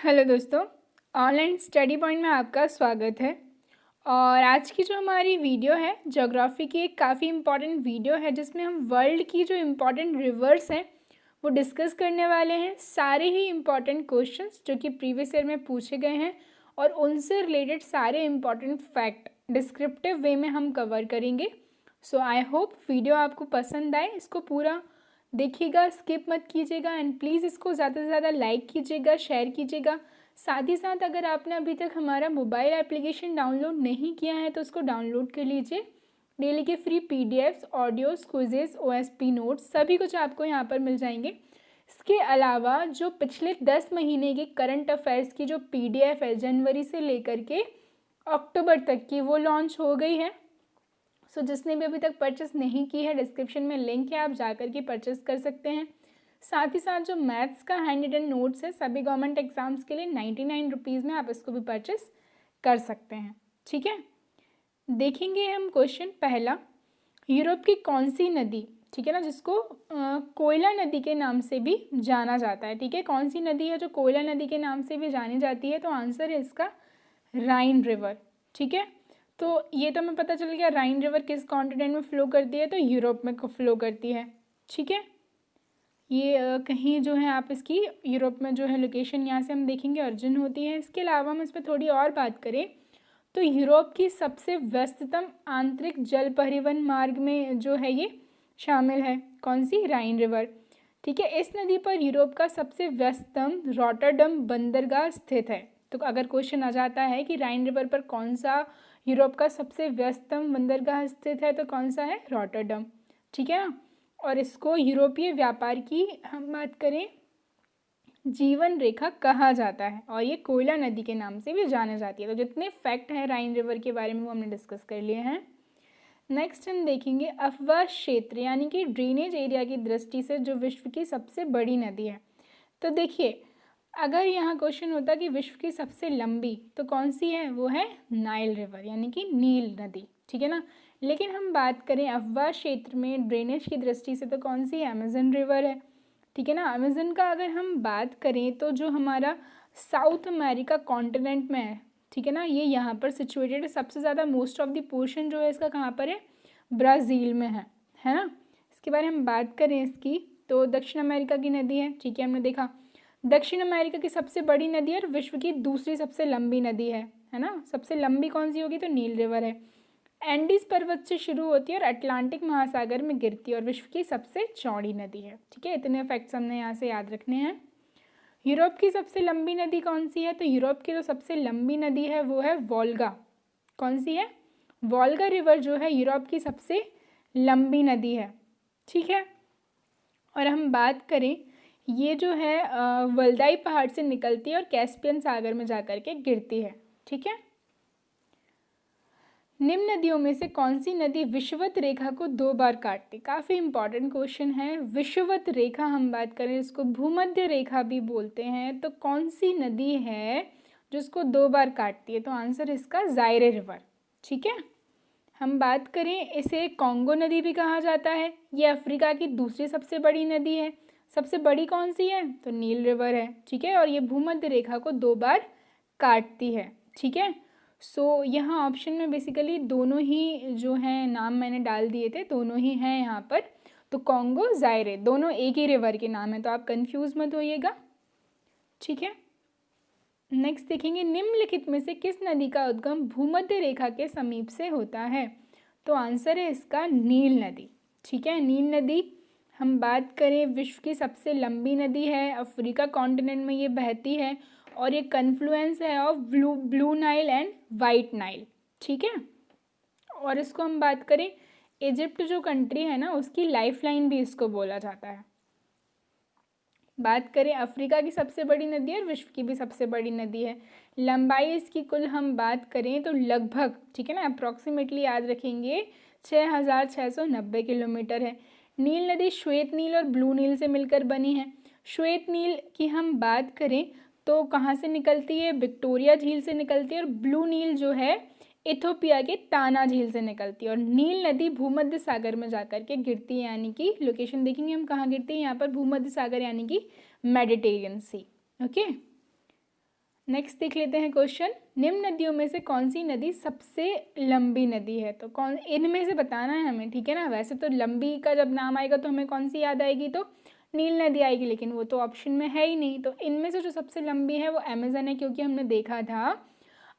Hello दोस्तों, online study point में आपका स्वागत है। और आज की जो हमारी वीडियो है ज्योग्राफी की, एक काफ़ी इम्पॉर्टेंट वीडियो है जिसमें हम वर्ल्ड की जो इम्पॉर्टेंट रिवर्स हैं वो डिस्कस करने वाले हैं। सारे ही इम्पॉर्टेंट क्वेश्चंस जो कि प्रीवियस ईयर में पूछे गए हैं और उनसे रिलेटेड सारे इम्पॉर्टेंट फैक्ट डिस्क्रिप्टिव वे में हम कवर करेंगे। सो आई होप वीडियो आपको पसंद आए, इसको पूरा देखिएगा, स्किप मत कीजिएगा एंड प्लीज़ इसको ज़्यादा से ज़्यादा लाइक कीजिएगा, शेयर कीजिएगा। साथ ही साथ अगर आपने अभी तक हमारा मोबाइल एप्लीकेशन डाउनलोड नहीं किया है तो उसको डाउनलोड कर लीजिए। डेली के free PDFs, audios, quizzes, OSP notes सभी कुछ आपको यहाँ पर मिल जाएंगे। इसके अलावा जो पिछले 10 महीने के करंट अफेयर्स की जो पीडीएफ है जनवरी से लेकर के अक्टूबर तक की, वो लॉन्च हो गई है। सो जिसने भी अभी तक परचेस नहीं की है, डिस्क्रिप्शन में लिंक है, आप जाकर के परचेस कर सकते हैं। साथ ही साथ जो मैथ्स का हैंड रिटन नोट्स है सभी गवर्नमेंट एग्जाम्स के लिए 99 रुपीज़ में आप इसको भी परचेस कर सकते हैं। ठीक है, देखेंगे हम क्वेश्चन पहला। यूरोप की कौन सी नदी, ठीक है ना, जिसको कोयला नदी के नाम से भी जाना जाता है। ठीक है, कौन सी नदी है जो कोयला नदी के नाम से भी जानी जाती है? तो आंसर है इसका राइन रिवर। ठीक है, तो ये तो हमें पता चल गया राइन रिवर किस कॉन्टिनेंट में फ्लो करती है, तो यूरोप में फ्लो करती है। ठीक है, ये कहीं जो है आप इसकी यूरोप में जो है लोकेशन यहाँ से हम देखेंगे अर्जिन होती है। इसके अलावा हम इस पर थोड़ी और बात करें तो यूरोप की सबसे व्यस्ततम आंतरिक जल परिवहन मार्ग में जो है ये शामिल है। कौन सी? राइन रिवर। ठीक है, इस नदी पर यूरोप का सबसे व्यस्ततम रॉटरडम बंदरगाह स्थित है। तो अगर क्वेश्चन आ जाता है कि राइन रिवर पर कौन सा यूरोप का सबसे व्यस्ततम बंदरगाह स्थित है, तो कौन सा है? रॉटरडम। ठीक है ना, और इसको यूरोपीय व्यापार की हम बात करें जीवन रेखा कहा जाता है और ये कोयला नदी के नाम से भी जानी जाती है। तो जितने फैक्ट हैं राइन रिवर के बारे में वो हमने डिस्कस कर लिए हैं। नेक्स्ट हम देखेंगे अफवाह क्षेत्र यानी कि ड्रेनेज एरिया की दृष्टि से जो विश्व की सबसे बड़ी नदी है। तो देखिए, अगर यहाँ क्वेश्चन होता कि विश्व की सबसे लंबी, तो कौन सी है? वो है नाइल रिवर यानी कि नील नदी। ठीक है ना, लेकिन हम बात करें अफवाह क्षेत्र में ड्रेनेज की दृष्टि से तो कौन सी है? अमेजन रिवर है। ठीक है ना, अमेजन का अगर हम बात करें तो जो हमारा साउथ अमेरिका कॉन्टिनेंट में है, ठीक है ना, ये यहाँ पर सिचुएटेड है। सबसे ज़्यादा मोस्ट ऑफ द पोर्शन जो है इसका कहाँ पर है? ब्राज़ील में है ना। इसके बारे में हम बात करें इसकी, तो दक्षिण अमेरिका की नदी है। ठीक है, हमने देखा दक्षिण अमेरिका की सबसे बड़ी नदी और विश्व की दूसरी सबसे लंबी नदी है ना। सबसे लंबी कौन सी होगी? तो नील रिवर है। एंडीज पर्वत से शुरू होती है और अटलांटिक महासागर में गिरती है और विश्व की सबसे चौड़ी नदी है। ठीक है, इतने फैक्ट्स हमने यहाँ से याद रखने हैं। यूरोप की सबसे लंबी नदी कौन सी है? तो यूरोप की जो सबसे लंबी नदी है वो है वोल्गा। कौन सी है? वोल्गा रिवर जो है यूरोप की सबसे लंबी नदी है। ठीक है, और हम बात करें, ये जो है वल्दाई पहाड़ से निकलती है और कैस्पियन सागर में जाकर के गिरती है। ठीक है, निम्न नदियों में से कौन सी नदी विषुवत रेखा को 2 बार काटती? काफ़ी इंपॉर्टेंट क्वेश्चन है। विषुवत रेखा हम बात करें, इसको भूमध्य रेखा भी बोलते हैं, तो कौन सी नदी है जो इसको 2 बार काटती है? तो आंसर इसका जायरे रिवर। ठीक है, हम बात करें, इसे कॉन्गो नदी भी कहा जाता है। ये अफ्रीका की दूसरी सबसे बड़ी नदी है। सबसे बड़ी कौन सी है? तो नील रिवर है। ठीक है, और ये भूमध्य रेखा को 2 बार काटती है। ठीक है, सो यहाँ ऑप्शन में बेसिकली दोनों ही जो हैं नाम मैंने डाल दिए थे, दोनों ही हैं यहाँ पर। तो कॉन्गो, जायरे दोनों एक ही रिवर के नाम है, तो आप कंफ्यूज मत होइएगा। ठीक है, नेक्स्ट देखेंगे, निम्नलिखित में से किस नदी का उद्गम भूमध्य रेखा के समीप से होता है? तो आंसर है इसका नील नदी। ठीक है, नील नदी हम बात करें विश्व की सबसे लंबी नदी है, अफ्रीका कॉन्टिनेंट में ये बहती है और ये कन्फ्लुएंस है of blue Nile and white Nile. ठीक है, और इसको हम बात करें, इजिप्ट जो कंट्री है ना उसकी लाइफलाइन भी इसको बोला जाता है। बात करें अफ्रीका की सबसे बड़ी नदी है और विश्व की भी सबसे बड़ी नदी है। लंबाई इसकी कुल हम बात करें तो लगभग, ठीक है ना, अप्रॉक्सीमेटली याद रखेंगे 6690 किलोमीटर है। नील नदी श्वेत नील और ब्लू नील से मिलकर बनी है। श्वेत नील की हम बात करें तो कहाँ से निकलती है? विक्टोरिया झील से निकलती है। और ब्लू नील जो है इथोपिया के ताना झील से निकलती है। और नील नदी भूमध्य सागर में जाकर के गिरती है, यानी कि लोकेशन देखेंगे हम कहाँ गिरती है, यहाँ पर भूमध्य सागर यानी कि मेडिटेरियन सी। ओके, नेक्स्ट देख लेते हैं क्वेश्चन, निम्न नदियों में से कौन सी नदी सबसे लंबी नदी है? तो कौन, इनमें से बताना है हमें, ठीक है ना। वैसे तो लंबी का जब नाम आएगा तो हमें कौन सी याद आएगी, तो नील नदी आएगी, लेकिन वो तो ऑप्शन में है ही नहीं। तो इनमें से जो सबसे लंबी है वो अमेजन है, क्योंकि हमने देखा था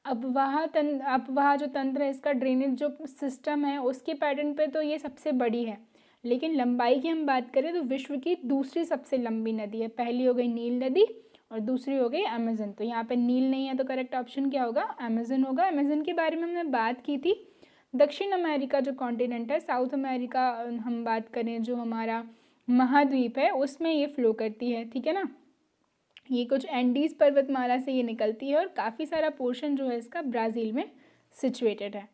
अपवाह जो तंत्र है इसका, ड्रेनेज जो सिस्टम है उसके पैटर्न पे तो ये सबसे बड़ी है। लेकिन लंबाई की हम बात करें तो विश्व की दूसरी सबसे लंबी नदी है। पहली हो गई नील नदी और दूसरी हो गई अमेजन। तो यहाँ पे नील नहीं है तो करेक्ट ऑप्शन क्या होगा, अमेजन होगा। अमेजन के बारे में हमने बात की थी। दक्षिण अमेरिका जो कॉन्टिनेंट है, साउथ अमेरिका हम बात करें जो हमारा महाद्वीप है उसमें ये फ्लो करती है, ठीक है ना। ये कुछ एंडीज पर्वतमाला से ये निकलती है और काफ़ी सारा पोर्शन जो है इसका ब्राज़ील में सिचुएटेड है।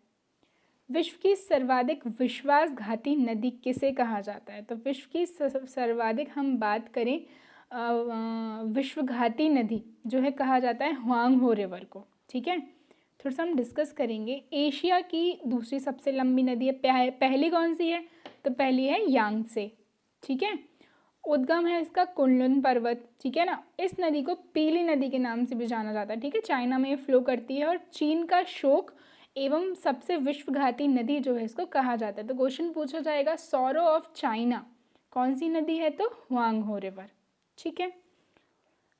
विश्व की सर्वाधिक विश्वासघाती नदी किसे कहा जाता है? तो विश्व की सर्वाधिक हम बात करें विश्वघाती नदी जो है कहा जाता है हुआंगहो रिवर को, ठीक है। थोड़ा सा हम डिस्कस करेंगे। एशिया की दूसरी सबसे लंबी नदी है, पहली कौन सी है? तो पहली है यांगत्से, ठीक है। उद्गम है इसका कुनलुन पर्वत, ठीक है ना। इस नदी को पीली नदी के नाम से भी जाना जाता है, ठीक है। चाइना में ये फ्लो करती है और चीन का शोक एवं सबसे विश्वघाती नदी जो है इसको कहा जाता है। तो क्वेश्चन पूछा जाएगा सॉरो ऑफ चाइना कौन सी नदी है? तो हुआंगहो रिवर, ठीक है।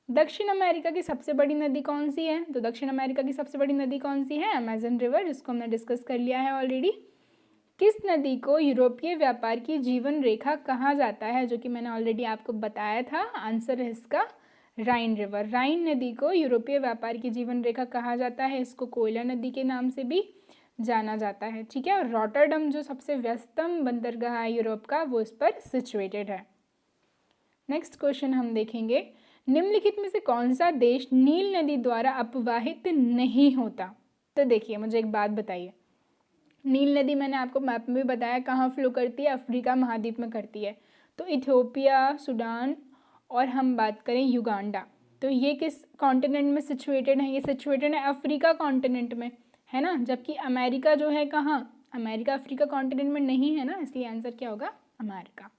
दक्षिण अमेरिका की सबसे बड़ी नदी कौन सी है? तो दक्षिण अमेरिका की सबसे बड़ी नदी कौन सी है? अमेजन रिवर, जिसको हमने डिस्कस कर लिया है ऑलरेडी। किस नदी को यूरोपीय व्यापार की जीवन रेखा कहा जाता है? जो कि मैंने ऑलरेडी आपको बताया था, आंसर है इसका राइन रिवर। राइन नदी को यूरोपीय व्यापार की जीवन रेखा कहा जाता है। इसको कोयला नदी के नाम से भी जाना जाता है, ठीक है। और रॉटरडम जो सबसे व्यस्तम बंदरगाह है यूरोप का, वो इस पर सिचुएटेड है। नेक्स्ट क्वेश्चन हम देखेंगे, निम्नलिखित में से कौन सा देश नील नदी द्वारा अपवाहित नहीं होता? तो देखिए, मुझे एक बात बताइए, नील नदी मैंने आपको मैप में भी बताया कहाँ फ्लो करती है, अफ्रीका महाद्वीप में करती है। तो इथियोपिया, सूडान और हम बात करें युगांडा, तो ये किस कॉन्टिनेंट में सिचुएटेड है? ये सिचुएटेड है अफ्रीका कॉन्टिनेंट में, है ना। जबकि अमेरिका जो है कहाँ, अमेरिका अफ्रीका कॉन्टिनेंट में नहीं है ना, इसलिए आंसर क्या होगा, अमेरिका।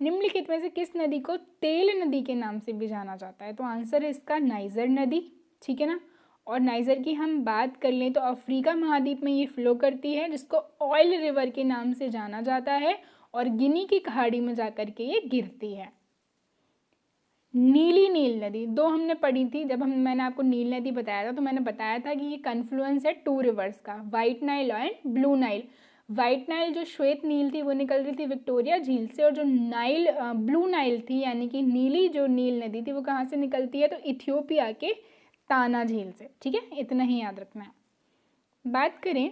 निम्नलिखित में से किस नदी को तेल नदी के नाम से भी जाना जाता है? तो आंसर है इसका नाइजर नदी, ठीक है ना। और नाइजर की हम बात कर लें तो अफ्रीका महाद्वीप में ये फ्लो करती है, जिसको ऑयल रिवर के नाम से जाना जाता है और गिनी की खाड़ी में जाकर के ये गिरती है। नीली नील नदी दो हमने पढ़ी थी, जब मैंने आपको नील नदी बताया था तो मैंने बताया था कि ये कन्फ्लुएंस है टू रिवर्स का, white Nile and blue Nile. White Nile जो श्वेत नील थी वो निकल रही थी विक्टोरिया झील से, और जो नाइल ब्लू नाइल थी यानी कि नीली जो नील नदी थी वो कहाँ से निकलती है? तो इथियोपिया के ताना झील से, ठीक है। इतना ही याद रखना है। बात करें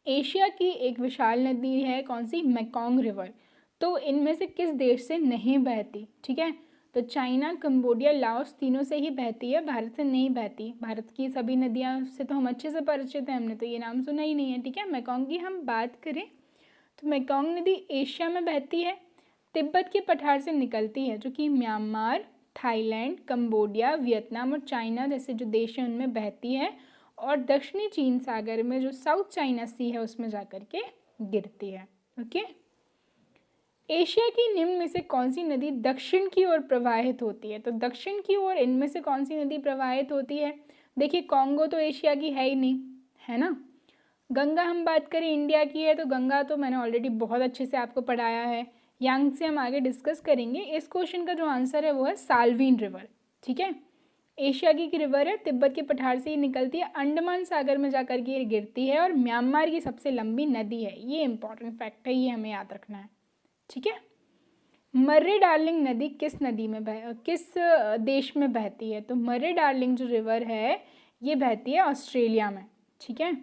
एशिया की एक विशाल नदी है कौन सी? Mekong river. तो इनमें से किस देश से नहीं बहती? ठीक है, तो चाइना, कंबोडिया, लाओस तीनों से ही बहती है, भारत से नहीं बहती। भारत की सभी नदियाँ से तो हम अच्छे से परिचित हैं, हमने तो ये नाम सुना ही नहीं है, ठीक है। मेकोंग की हम बात करें तो मेकोंग नदी एशिया में बहती है, तिब्बत के पठार से निकलती है, जो कि म्यांमार, थाईलैंड, कंबोडिया, वियतनाम और चाइना जैसे जो देश हैं उनमें बहती है, और दक्षिणी चीन सागर में जो साउथ चाइना सी है उसमें जाकर के गिरती है। ओके, एशिया की निम्न में से कौन सी नदी दक्षिण की ओर प्रवाहित होती है? तो दक्षिण की ओर इनमें से कौन सी नदी प्रवाहित होती है? देखिए, कॉन्गो तो एशिया की है ही नहीं, है ना। गंगा हम बात करें इंडिया की है, तो गंगा तो मैंने ऑलरेडी बहुत अच्छे से आपको पढ़ाया है। यांग से हम आगे डिस्कस करेंगे। इस क्वेश्चन का जो आंसर है वो है साल्वीन रिवर, ठीक है। एशिया की रिवर है, तिब्बत के पठार से ही निकलती है, अंडमान सागर में जाकर के ये गिरती है, और म्यांमार की सबसे लंबी नदी है। ये इंपॉर्टेंट फैक्ट है, ये हमें याद रखना है, ठीक है। मर्रे डार्लिंग नदी किस नदी में किस देश में बहती है? तो मर्रे डार्लिंग जो रिवर है ये बहती है ऑस्ट्रेलिया में, ठीक है।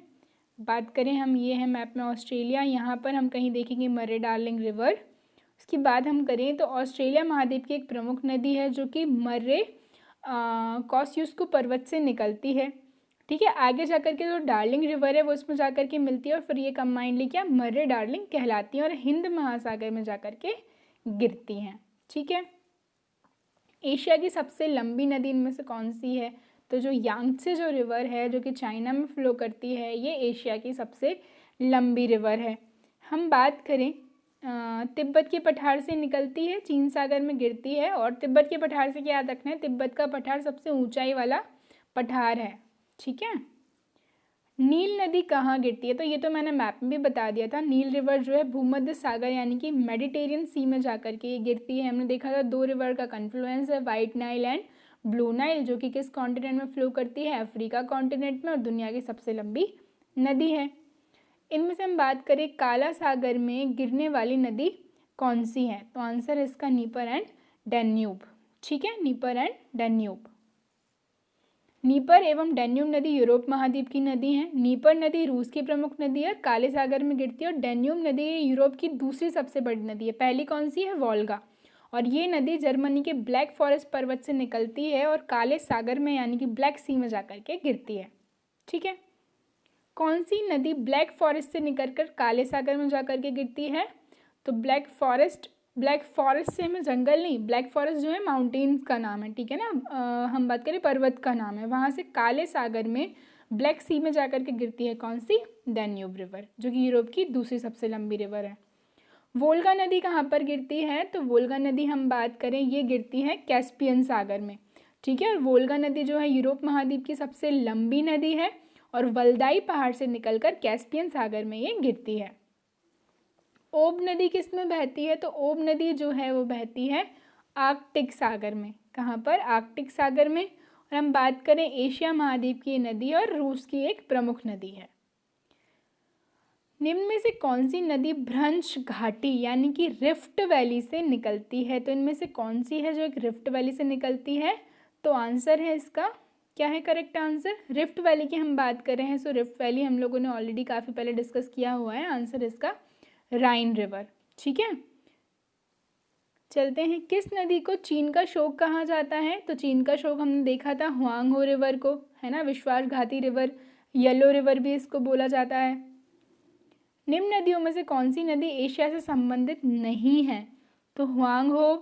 बात करें हम, ये है मैप में ऑस्ट्रेलिया, यहाँ पर हम कहीं देखेंगे मर्रे डार्लिंग रिवर। उसकी बात हम करें तो ऑस्ट्रेलिया महाद्वीप की एक प्रमुख नदी है जो कि मर्रे कॉस्यूस्को पर्वत से निकलती है, ठीक है। आगे जाकर के जो डार्लिंग रिवर है वो इसमें जाकर के मिलती है, और फिर ये कंबाइंडली क्या मर्रे डार्लिंग कहलाती है, और हिंद महासागर में जाकर के गिरती हैं, ठीक है। एशिया की सबसे लंबी नदी इनमें से कौन सी है? तो जो यांगत्से जो रिवर है जो कि चाइना में फ्लो करती है, ये एशिया की सबसे लंबी रिवर है। हम बात करें तिब्बत के पठार से निकलती है, चीन सागर में गिरती है, और तिब्बत के पठार से क्या याद रखना है, तिब्बत का पठार सबसे ऊंचाई वाला पठार है। ठीक है। नील नदी कहाँ गिरती है? तो ये तो मैंने मैप में भी बता दिया था। नील रिवर जो है भूमध्य सागर यानी कि मेडिटेरियन सी में जाकर के ये गिरती है। हमने देखा था 2 रिवर का कन्फ्लुएंस है, white Nile and blue Nile, जो कि किस कॉन्टिनेंट में फ्लो करती है? अफ्रीका कॉन्टिनेंट में, और दुनिया की सबसे लंबी नदी है। इनमें से हम बात करें काला सागर में गिरने वाली नदी कौन सी है? तो आंसर है इसका नीपर एंड डैन्यूब। ठीक है, नीपर एंड डैन्यूब। नीपर एवं डैन्यूब नदी यूरोप महाद्वीप की नदी है। नीपर नदी रूस की प्रमुख नदी है और काले सागर में गिरती है, और डैन्यूब नदी यूरोप की दूसरी सबसे बड़ी नदी है। पहली कौन सी है? वोल्गा। और ये नदी जर्मनी के ब्लैक फॉरेस्ट पर्वत से निकलती है और काले सागर में यानी कि ब्लैक सी में जाकर के गिरती है। ठीक है। कौन सी नदी ब्लैक फॉरेस्ट से निकलकर काले सागर में जाकर के गिरती है? तो ब्लैक फॉरेस्ट से हमें जंगल नहीं, ब्लैक फॉरेस्ट जो है माउंटेन्स का नाम है। ठीक है ना, हम बात करें पर्वत का नाम है। वहाँ से काले सागर में ब्लैक सी में जाकर के गिरती है कौन सी? डैन्यूब रिवर, जो कि यूरोप की दूसरी सबसे लंबी रिवर है। वोल्गा नदी कहाँ पर गिरती है? तो वोल्गा नदी हम बात करें ये गिरती है कैस्पियन सागर में। ठीक है। और वोल्गा नदी जो है यूरोप महाद्वीप की सबसे लंबी नदी है और वल्दाई पहाड़ से निकलकर कैस्पियन सागर में ये गिरती है। ओब नदी किस में बहती है? तो ओब नदी जो है वो बहती है आर्कटिक सागर में। कहाँ पर? आर्कटिक सागर में। और हम बात करें एशिया महाद्वीप की नदी और रूस की एक प्रमुख नदी है। निम्न में से कौन सी नदी भ्रंश घाटी यानी कि रिफ्ट वैली से निकलती है? तो इनमें से कौन सी है जो एक रिफ्ट वैली से निकलती है? तो आंसर है इसका, क्या है करेक्ट आंसर? रिफ्ट वैली की हम बात कर रहे हैं। सो रिफ्ट वैली हम लोगों ने ऑलरेडी काफ़ी पहले डिस्कस किया हुआ है। आंसर इसका राइन रिवर। ठीक है। चलते हैं, किस नदी को चीन का शोक कहा जाता है? तो चीन का शोक हमने देखा था हुआंगहो रिवर को, है ना, विश्वासघाती रिवर, येलो रिवर भी इसको बोला जाता है। निम्न नदियों में से कौन सी नदी एशिया से संबंधित नहीं है? तो हुआंगहो।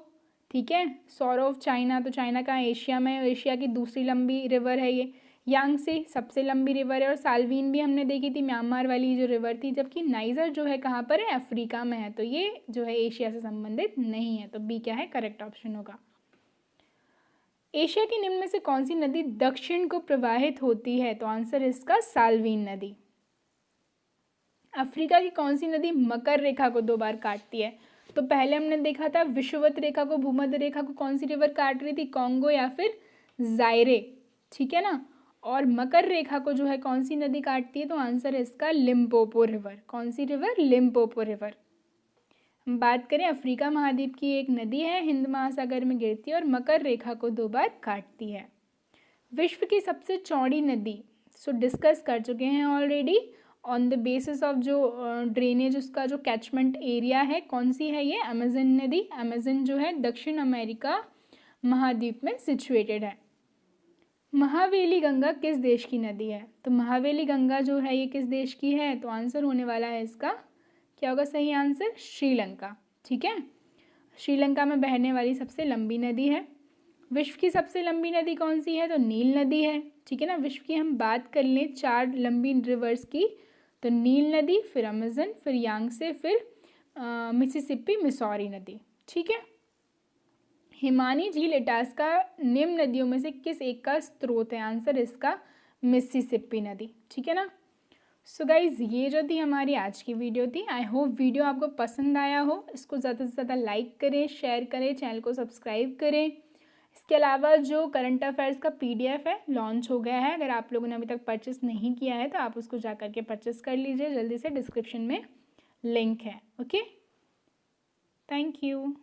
ठीक है। सॉर ऑफ चाइना, तो चाइना का एशिया में, एशिया की दूसरी लंबी रिवर है ये। यांगसे सबसे लंबी रिवर है, और साल्वीन भी हमने देखी थी, म्यांमार वाली जो रिवर थी। जबकि नाइजर जो है कहाँ पर है? अफ्रीका में है। तो ये जो है एशिया से संबंधित नहीं है। तो बी क्या है करेक्ट ऑप्शन होगा। एशिया की निम्न में से कौन सी नदी दक्षिण को प्रवाहित होती है? तो आंसर इसका साल्वीन नदी। अफ्रीका की कौन सी नदी मकर रेखा को 2 बार काटती है? तो पहले हमने देखा था विषुवत रेखा को, भूमध्य रेखा को कौन सी रिवर काट रही थी? कॉन्गो या फिर जायरे। ठीक है ना। और मकर रेखा को जो है कौन सी नदी काटती है? तो आंसर है इसका लिम्पोपो रिवर। कौन सी रिवर? Limpopo river. हम बात करें अफ्रीका महाद्वीप की एक नदी है, हिंद महासागर में गिरती है और मकर रेखा को 2 बार काटती है। विश्व की सबसे चौड़ी नदी, सो डिस्कस कर चुके हैं already on the basis of जो ड्रेनेज, उसका जो कैचमेंट एरिया है, कौन सी है ये? अमेजन नदी। अमेजन जो है दक्षिण अमेरिका महाद्वीप में सिचुएटेड है। महावेली गंगा किस देश की नदी है? तो महावेली गंगा जो है ये किस देश की है? तो आंसर होने वाला है इसका, क्या होगा सही आंसर? श्रीलंका। ठीक है। श्रीलंका में बहने वाली सबसे लंबी नदी है। विश्व की सबसे लंबी नदी कौन सी है? तो नील नदी है। ठीक है ना। विश्व की हम बात कर लें 4 लंबी रिवर्स की, तो नील नदी, फिर अमेजन, फिर यांगसे, फिर मिसिसिपी, मिसौरी नदी। ठीक है। हिमानी झील इटास्का निम्न नदियों में से किस एक का स्रोत है? आंसर इसका मिसिसिपी नदी। ठीक है ना। सो गाइज ये जो थी हमारी आज की वीडियो थी। आई होप वीडियो आपको पसंद आया हो। इसको ज़्यादा से ज़्यादा लाइक करें, शेयर करें, चैनल को सब्सक्राइब करें। इसके अलावा जो करंट अफेयर्स का PDF है लॉन्च हो गया है, अगर आप लोगों ने अभी तक परचेस नहीं किया है तो आप उसको जा कर के परचेस कर लीजिए जल्दी से, डिस्क्रिप्शन में लिंक है। Okay, thank you.